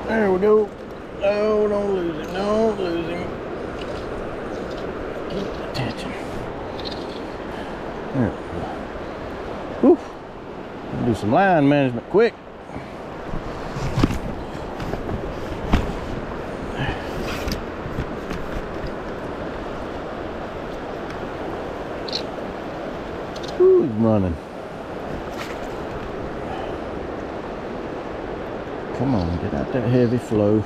There we go. Oh, don't lose him. Don't lose him. Keep attention. There we go. Whew. Do some line management quick. Whew, he's running. Come on, get out that heavy flow.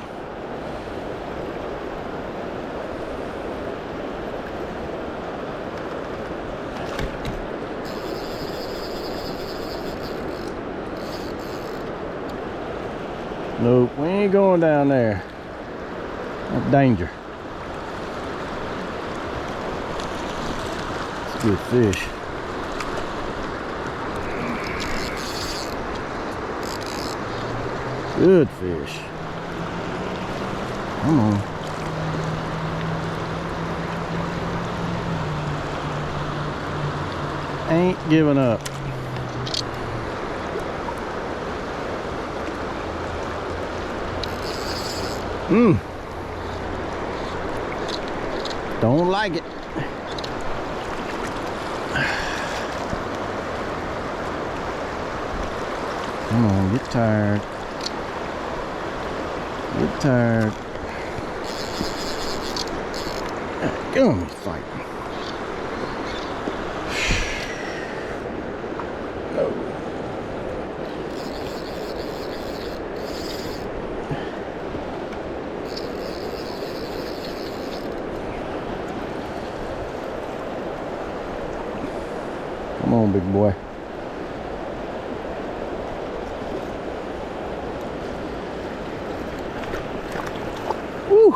Nope, we ain't going down there. That's danger. It's a good fish. Good fish. Come on. Ain't giving up. Don't like it. Come on, get tired. Get tired. Go on, fight. No. Come on, big boy. Woo!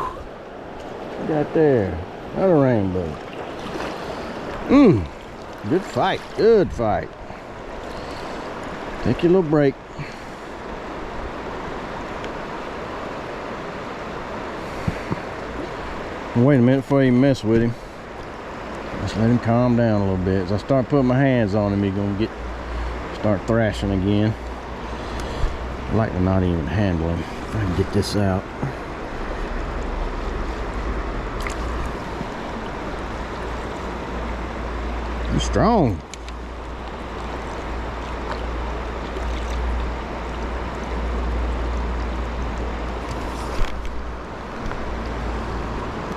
Got there. Another rainbow. Good fight. Good fight. Take your little break. Wait a minute before you mess with him. Just let him calm down a little bit. As I start putting my hands on him, he's gonna start thrashing again. I like to not even handle him. If I can get this out. He's strong.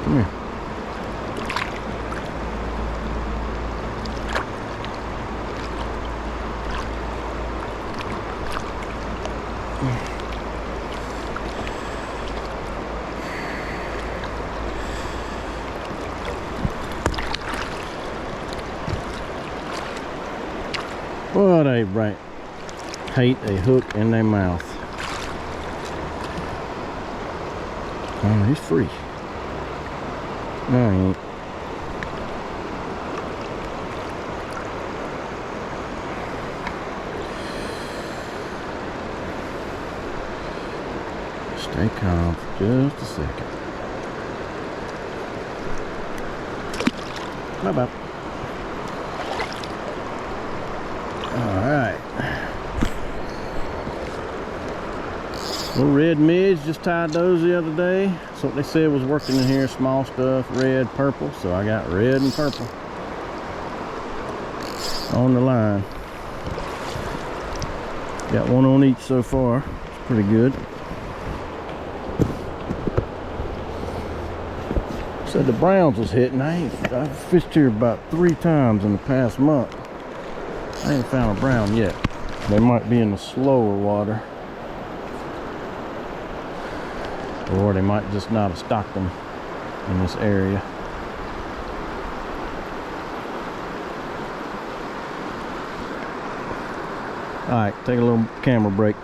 Come here. Boy, they hate a hook in their mouth. Oh, he's free. No, he ain't. Stay calm for just a second. Bye-bye. Alright. Little red mids, just tied those the other day. That's what they said was working in here. Small stuff, red, purple. So I got red and purple on the line. Got one on each so far. It's pretty good. Said the browns was hitting. I've fished here about 3 times in the past month. I ain't found a brown yet. They might be in the slower water. Or they might just not have stocked them in this area. Alright, take a little camera break.